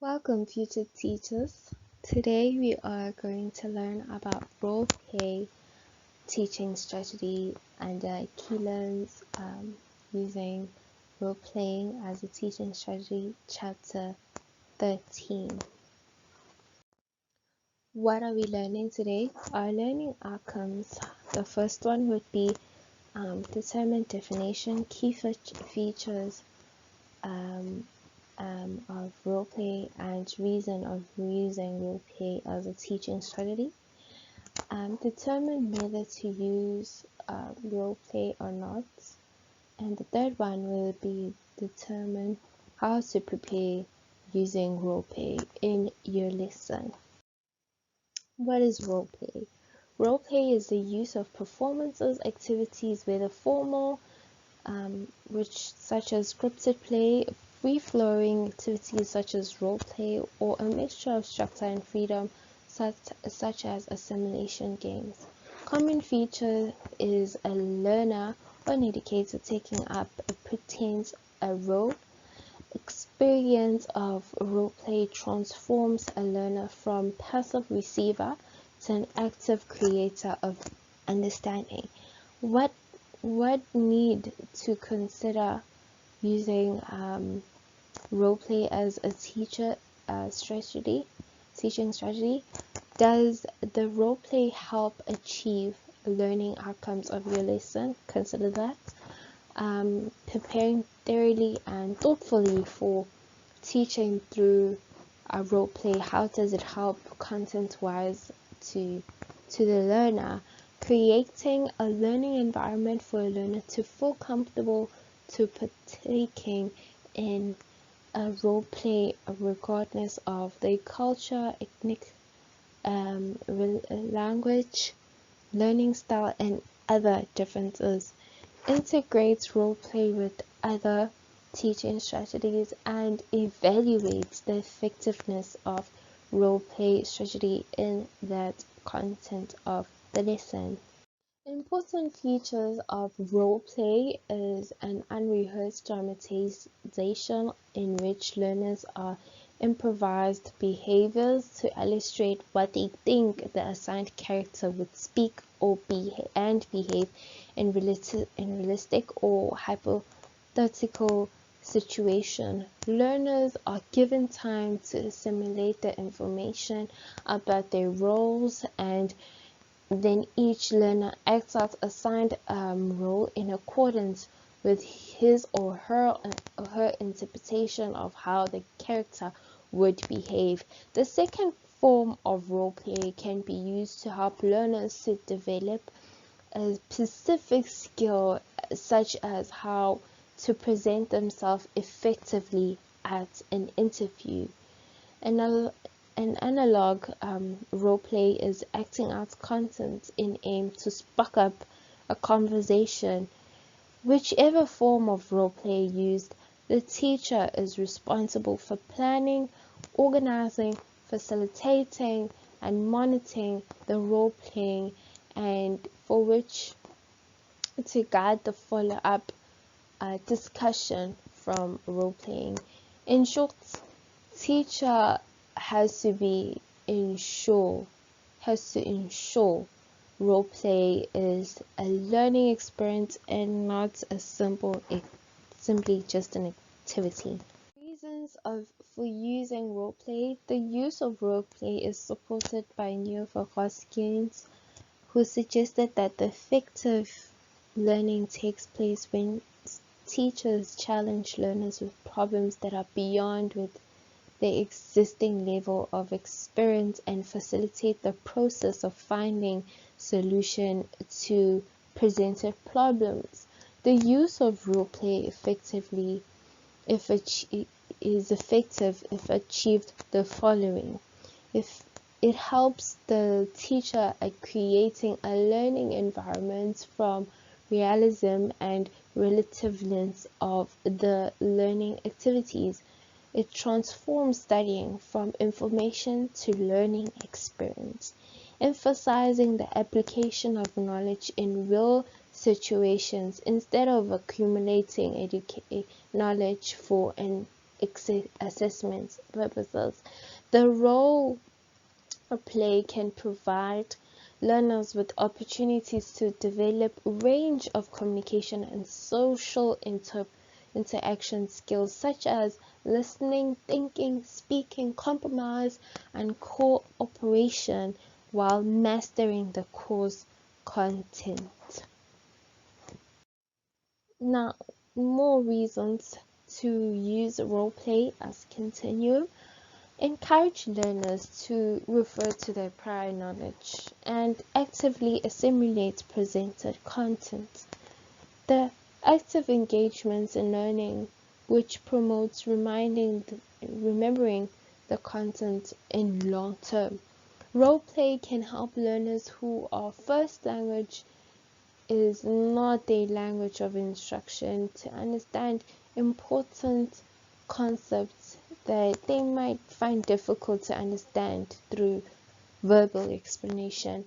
Welcome, future teachers. Today we are going to learn about role play teaching strategy under Killen's using role playing as a teaching strategy, chapter 13. What are we learning today? Our learning outcomes. The first one would be determine definition, key features of roleplay and reason of using roleplay as a teaching strategy. Determine whether to use roleplay or not. And the third one will be determine how to prepare using roleplay in your lesson. What is roleplay? Roleplay is the use of performances, activities, whether formal, such as scripted play, free-flowing activities such as role play, or a mixture of structure and freedom such as assimilation games. Common feature is a learner or an educator taking up a role. Experience of role play transforms a learner from passive receiver to an active creator of understanding. What need to consider using roleplay as a teaching strategy? Does the roleplay help achieve learning outcomes of your lesson? Consider that. Preparing thoroughly and thoughtfully for teaching through a roleplay. How does it help content-wise to the learner? Creating a learning environment for a learner to feel comfortable to partaking in a role play regardless of their culture, ethnic, language, learning style, and other differences. Integrates role play with other teaching strategies and evaluates the effectiveness of role play strategy in that content of the lesson. Important features of role play is an unrehearsed dramatization in which learners are improvised behaviors to illustrate what they think the assigned character would speak or behave in realistic or hypothetical situation. Learners are given time to assimilate the information about their roles, and then each learner acts out assigned role in accordance with his or her interpretation of how the character would behave. The second form of role play can be used to help learners to develop a specific skill, such as how to present themselves effectively at an interview. An analog role play is acting out content in aim to spark up a conversation. Whichever form of role play used, the teacher is responsible for planning, organizing, facilitating, and monitoring the role playing, and for which to guide the follow-up discussion from role playing. In short, teacher has to ensure role play is a learning experience and not simply just an activity. Reasons for using role play. The use of role play is supported by Neurofocus, who suggested that the effective learning takes place when teachers challenge learners with problems that are beyond with the existing level of experience and facilitate the process of finding solution to presented problems. The use of role play is effective if achieved the following. If it helps the teacher at creating a learning environment from realism and relativeness of the learning activities. It transforms studying from information to learning experience, emphasizing the application of knowledge in real situations instead of accumulating knowledge for an assessment purposes. The role play can provide learners with opportunities to develop a range of communication and social interaction skills such as listening, thinking, speaking, compromise, and cooperation while mastering the course content. Now, more reasons to use roleplay as continuum. Encourage learners to refer to their prior knowledge and actively assimilate presented content. The active engagement in learning, which promotes remembering the content in long term. Roleplay can help learners who are first language is not their language of instruction to understand important concepts that they might find difficult to understand through verbal explanation.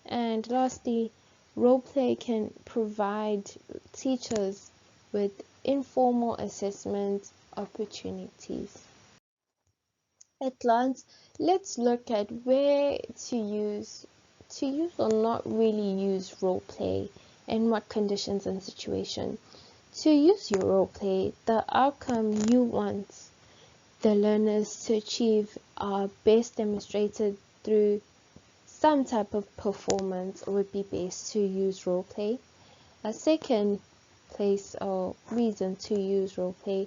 And lastly, roleplay can provide teachers with informal assessment opportunities. At glance, let's look at where to use or not really use roleplay and what conditions and situation. To use your roleplay, the outcome you want the learners to achieve are best demonstrated through some type of performance would be best to use roleplay. A second place or reason to use roleplay,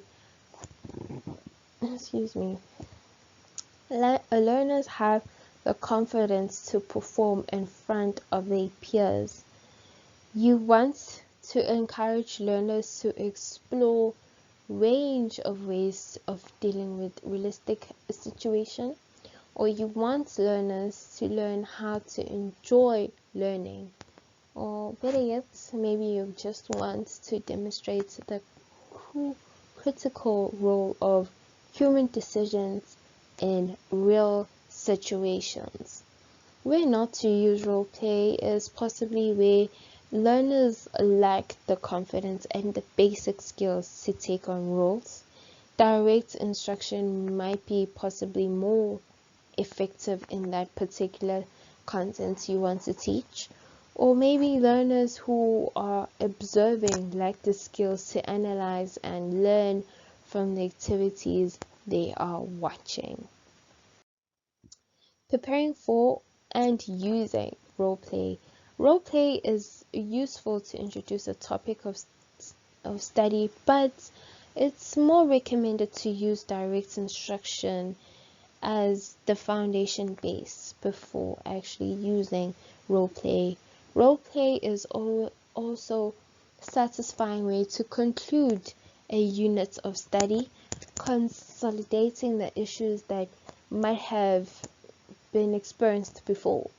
learners have the confidence to perform in front of their peers. You want to encourage learners to explore range of ways of dealing with realistic situation, or you want learners to learn how to enjoy learning, or better yet, maybe you just want to demonstrate the critical role of human decisions in real situations. Where not to use roleplay is possibly where learners lack the confidence and the basic skills to take on roles. Direct instruction might be possibly more effective in that particular content you want to teach. Or maybe learners who are observing lack the skills to analyze and learn from the activities they are watching. Preparing for and using roleplay. Roleplay is useful to introduce a topic of study, but it's more recommended to use direct instruction as the foundation base before actually using roleplay. Roleplay is also satisfying way to conclude a unit of study, consolidating the issues that might have been experienced before.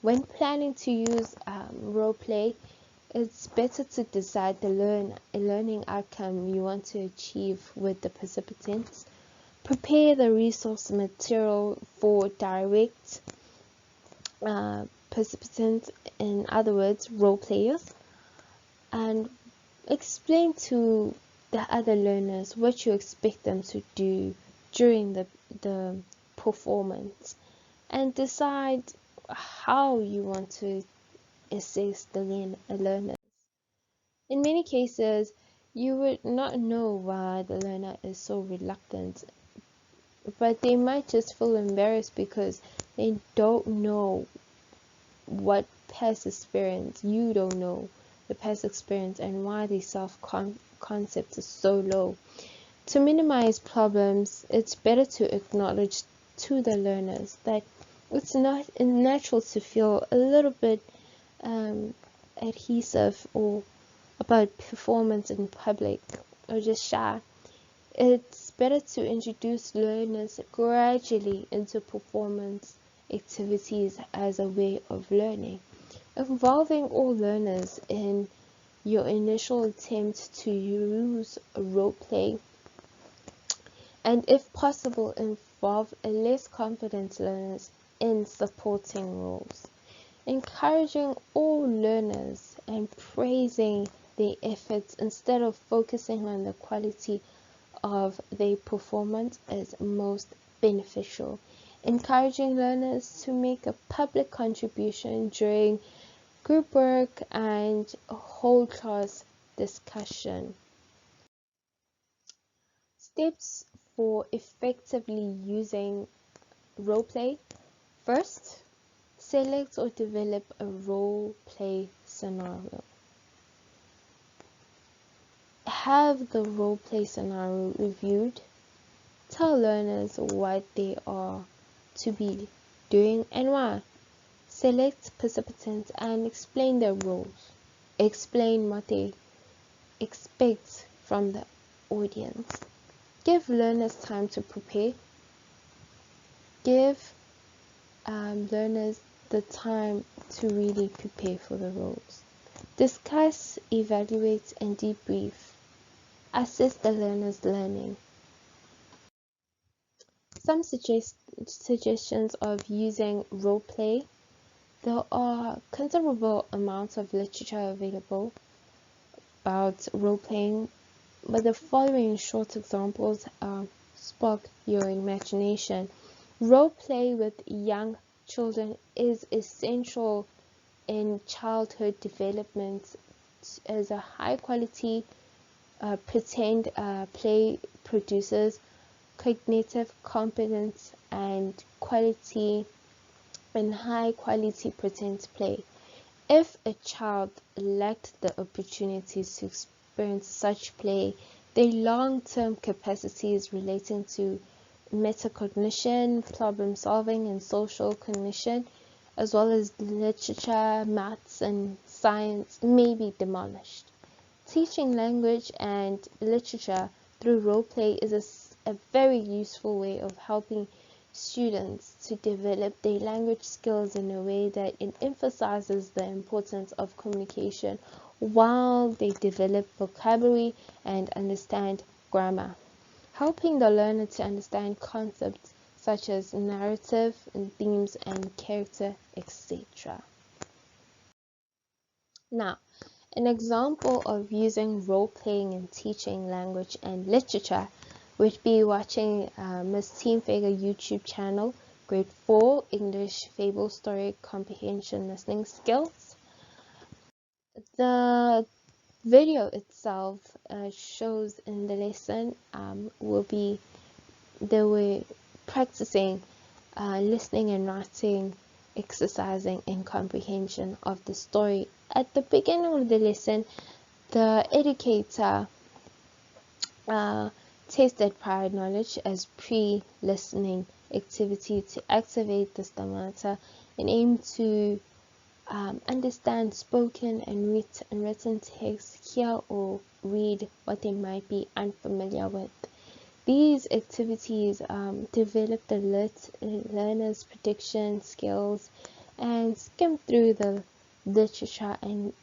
When planning to use roleplay, it's better to decide the learning outcome you want to achieve with the participants. Prepare the resource material for direct participants, in other words, role players, and explain to the other learners what you expect them to do during the performance, and decide how you want to assess the learners. In many cases, you would not know why the learner is so reluctant, but they might just feel embarrassed because they don't know what past experience, you don't know the past experience and why the self-concept is so low. To minimize problems, it's better to acknowledge to the learners that it's not natural to feel a little bit adhesive or about performance in public or just shy. It's better to introduce learners gradually into performance activities as a way of learning, involving all learners in your initial attempt to use role play, and if possible involve less confident learners in supporting roles. Encouraging all learners and praising their efforts instead of focusing on the quality of their performance is most beneficial. Encouraging learners to make a public contribution during group work and whole class discussion. Steps for effectively using roleplay. First, select or develop a role-play scenario. Have the role-play scenario reviewed. Tell learners what they are to be doing and why. Select participants and explain their roles. Explain what they expect from the audience. Give learners time to prepare. Give learners the time to really prepare for the roles. Discuss, evaluate, and debrief. Assess the learner's learning. Some suggestions of using roleplay. There are considerable amounts of literature available about role-playing, but the following short examples spark your imagination. Role-play with young children is essential in childhood development as a high-quality pretend play produces cognitive competence and quality in high-quality pretend play. If a child lacked the opportunities to experience such play, their long-term capacities relating to metacognition, problem solving, and social cognition, as well as literature, maths, and science, may be demolished. Teaching language and literature through role-play is a very useful way of helping students to develop their language skills in a way that it emphasizes the importance of communication while they develop vocabulary and understand grammar, helping the learner to understand concepts such as narrative and themes and character, etc. Now, an example of using role-playing in teaching language and literature would be watching Miss Teamfager YouTube channel, Grade 4 English Fable Story Comprehension Listening Skills. The video itself shows in the lesson they were practicing listening and writing, exercising and comprehension of the story. At the beginning of the lesson, the educator tested prior knowledge as pre-listening activity to activate the stomata and aim to understand spoken and written text, hear or read what they might be unfamiliar with. These activities develop the learner's prediction skills and skim through the literature, and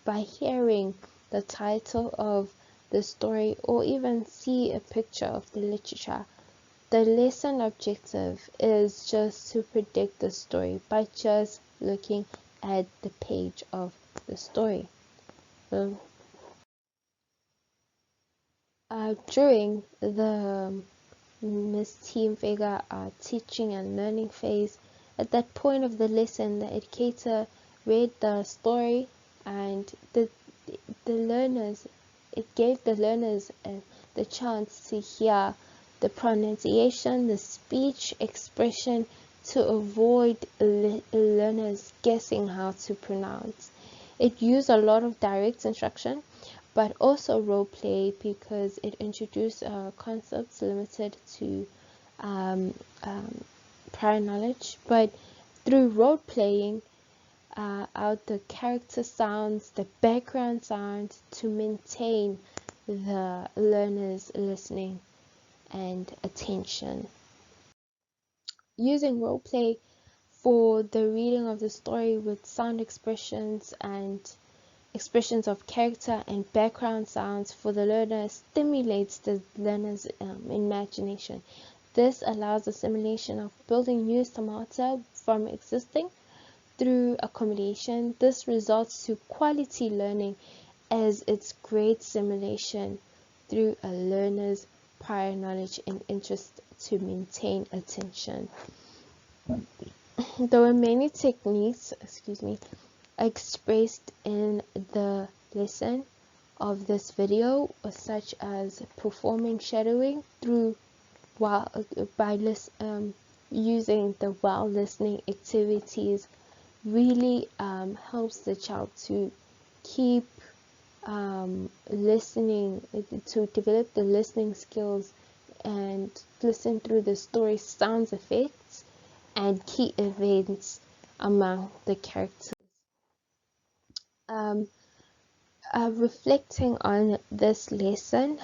by hearing the title of the story or even see a picture of the literature, the lesson objective is just to predict the story by just looking at the page of the story. During the Miss Teamfager teaching and learning phase, at that point of the lesson, the educator read the story and the learners, it gave the learners the chance to hear the pronunciation, the speech expression, to avoid learners guessing how to pronounce. It used a lot of direct instruction, but also role play because it introduced concepts limited to prior knowledge. But through role playing out the character sounds, the background sounds, to maintain the learner's listening and attention. Using role play for the reading of the story with sound expressions and expressions of character and background sounds for the learner stimulates the learner's imagination. This allows assimilation of building new stomata from existing through accommodation. This results to quality learning as it's great simulation through a learner's prior knowledge and interest to maintain attention. There were many techniques, expressed in the lesson of this video, such as performing shadowing through using the while listening activities. Really helps the child to keep listening, to develop the listening skills and listen through the story sounds effects and key events among the characters. Reflecting on this lesson,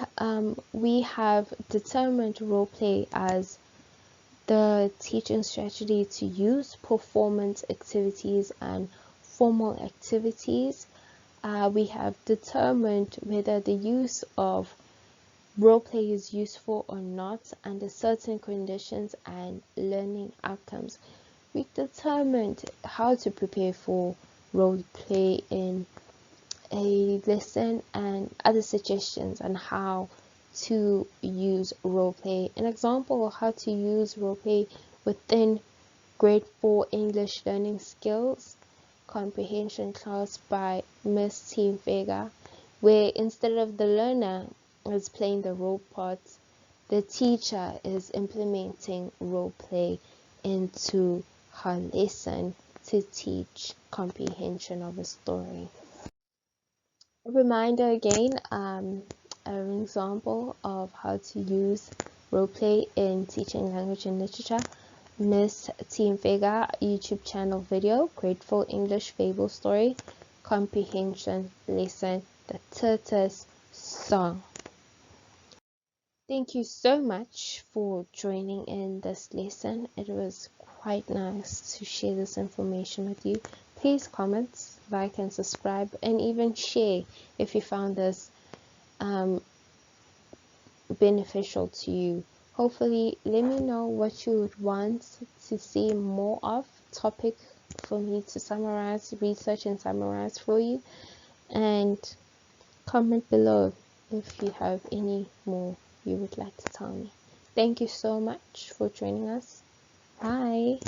we have determined roleplay as the teaching strategy to use performance activities and formal activities. We have determined whether the use of roleplay is useful or not under certain conditions and learning outcomes. We determined how to prepare for roleplay in a lesson and other suggestions on how to use roleplay. An example of how to use roleplay within grade 4 English learning skills comprehension class by Miss Timecode, where instead of the learner is playing the role parts, the teacher is implementing roleplay into her lesson to teach comprehension of a story. A reminder again, an example of how to use roleplay in teaching language and literature. Miss Timecode YouTube channel video, Grateful English Fable Story, Comprehension Lesson, The Tortoise Song. Thank you so much for joining in this lesson. It was quite nice to share this information with you. Please comment, like and subscribe, and even share if you found this beneficial to you. Hopefully, let me know what you would want to see more of, topic for me to summarize, research and summarize for you, and comment below if you have any more you would like to tell me. Thank you so much for joining us. Bye.